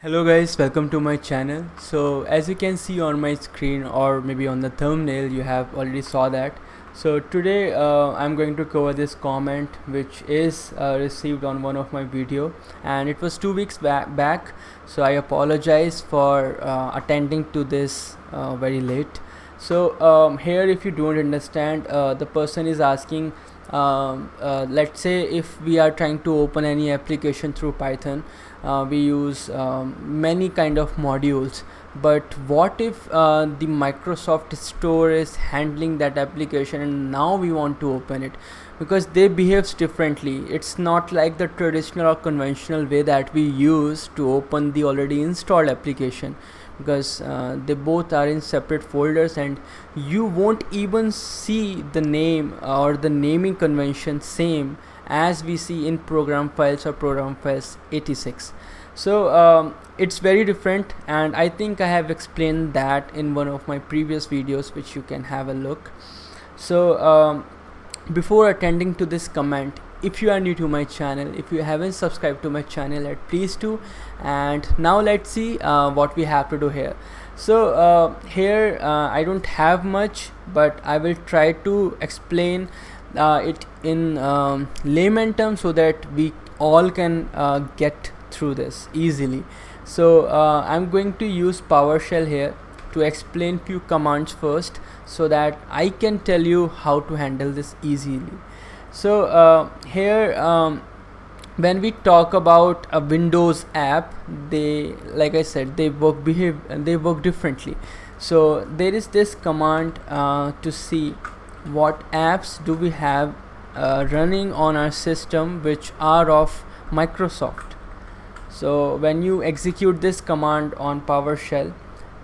Hello guys, welcome to my channel. So as you can see on my screen or maybe on the thumbnail, you have already saw that. So today I'm going to cover this comment which is received on one of my video, and it was 2 weeks back. So I apologize for attending to this very late. So here, if you don't understand, the person is asking, let's say if we are trying to open any application through Python, we use many kind of modules, but what if the Microsoft Store is handling that application and now we want to open it, because they behaves differently. It's not like the traditional or conventional way that we use to open the already installed application, because they both are in separate folders and you won't even see the name or the naming convention same as we see in program files or program files 86. So it's very different, and I think I have explained that in one of my previous videos, which you can have a look. So before attending to this comment, if you are new to my channel, if you haven't subscribed to my channel, please do. And now let's see what we have to do here. So here I don't have much, but I will try to explain it in layman terms so that we all can get through this easily. So I'm going to use PowerShell here to explain few commands first, so that I can tell you how to handle this easily. So here when we talk about a Windows app, they, like I said, they work differently. So there is this command to see what apps do we have running on our system which are of Microsoft. So when you execute this command on PowerShell,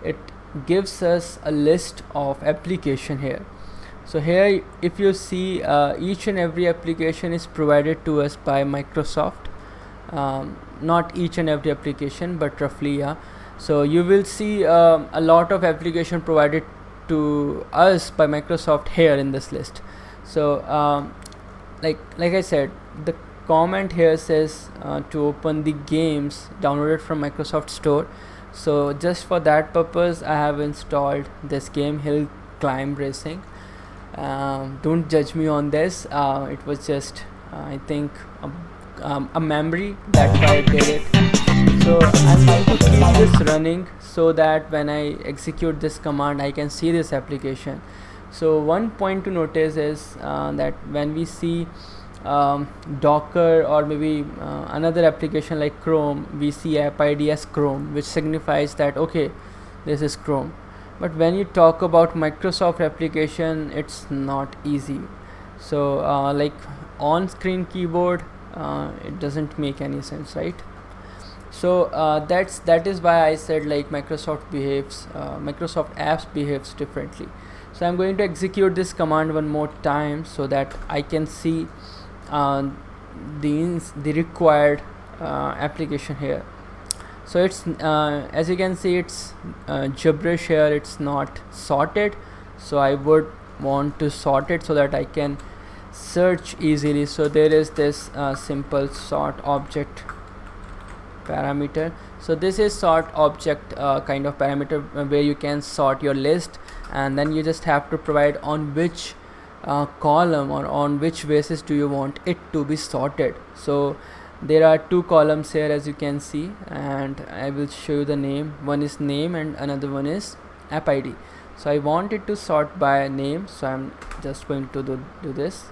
it gives us a list of application here. So here, if you see, each and every application is provided to us by Microsoft. Not each and every application, but roughly, yeah. So you will see a lot of application provided to us by Microsoft here in this list. So like I said, the comment here says to open the games downloaded from Microsoft Store. So just for that purpose, I have installed this game, Hill Climb Racing. Don't judge me on this. It was just I think a memory, that's why I did it. So I'm going to keep this running so that when I execute this command, I can see this application. So one point to notice is that when we see Docker or maybe another application like Chrome, we see app ID as Chrome, which signifies that okay, this is Chrome. But when you talk about Microsoft application, it's not easy. So like on screen keyboard, it doesn't make any sense, right? So that is why I said like Microsoft apps behaves differently. So I'm going to execute this command one more time so that I can see the required application here. So it's as you can see, it's gibberish here, it's not sorted. So I would want to sort it so that I can search easily. So there is this simple sort object parameter. So this is sort object kind of parameter where you can sort your list, and then you just have to provide on which column or on which basis do you want it to be sorted. So there are two columns here, as you can see, and I will show you the name. One is name and another one is app ID. So I want it to sort by name, so I'm just going to do this.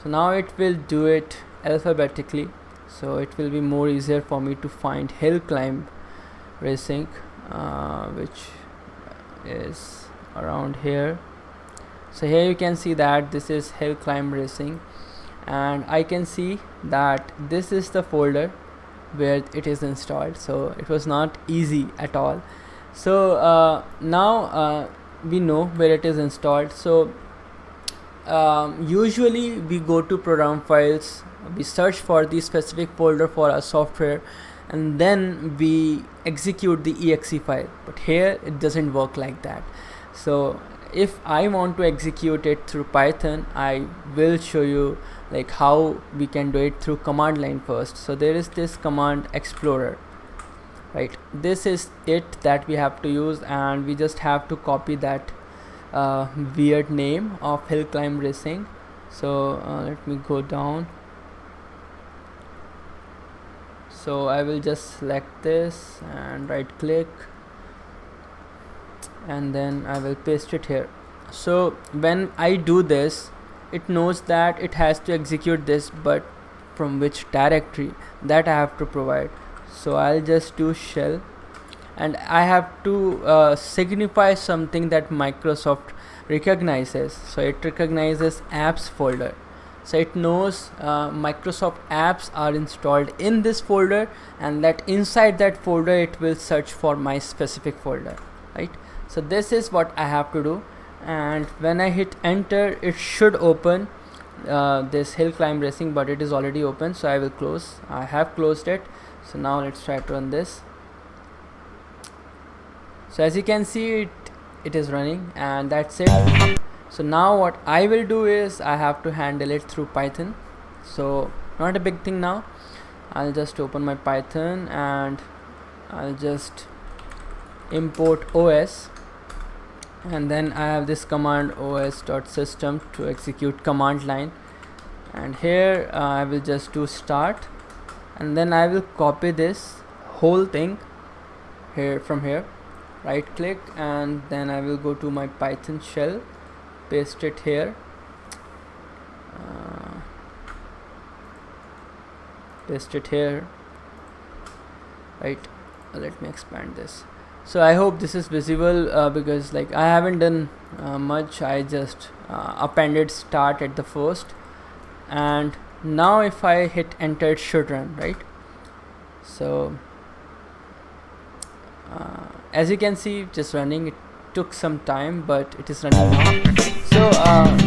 So now it will do it alphabetically, so it will be more easier for me to find Hill Climb Racing, which is around here. So here you can see that this is Hill Climb Racing, and I can see that this is the folder where it is installed. So it was not easy at all. So now we know where it is installed. So usually we go to program files, we search for the specific folder for our software, and then we execute the exe file. But here it doesn't work like that. So if I want to execute it through Python, I will show you like how we can do it through command line first. So there is this command explorer. right? This is it that we have to use, and we just have to copy that weird name of Hill Climb Racing. So let me go down. So I will just select this and right click, and then I will paste it here. So when I do this, it knows that it has to execute this, but from which directory, that I have to provide. So I'll just do shell, and I have to signify something that Microsoft recognizes. So it recognizes apps folder. So it knows Microsoft apps are installed in this folder, and that inside that folder it will search for my specific folder, right? So this is what I have to do, and when I hit enter, it should open this Hill Climb Racing, but it is already open, so I will close. I have closed it. So now let's try to run this. So as you can see, it is running, and that's it. So now what I will do is I have to handle it through Python. So not a big thing now. I'll just open my Python and I'll just import OS, and then I have this command os.system to execute command line, and here I will just do start, and then I will copy this whole thing here from here, right click, and then I will go to my Python shell, paste it here, right. Let me expand this. So I hope this is visible because like I haven't done much. I just appended start at the first, and now if I hit enter, it should run, right? So as you can see, just running. It took some time, but it is running now. So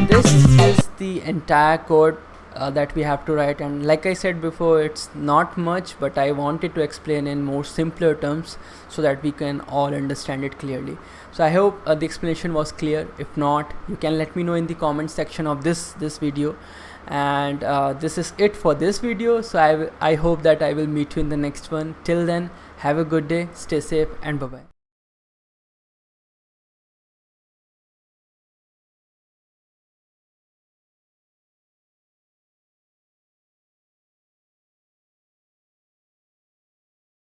this is the entire code that we have to write, and like I said before, it's not much, but I wanted to explain in more simpler terms so that we can all understand it clearly. So I hope the explanation was clear. If not, you can let me know in the comment section of this video. And this is it for this video. So I hope that I will meet you in the next one. Till then, have a good day, stay safe, and bye bye.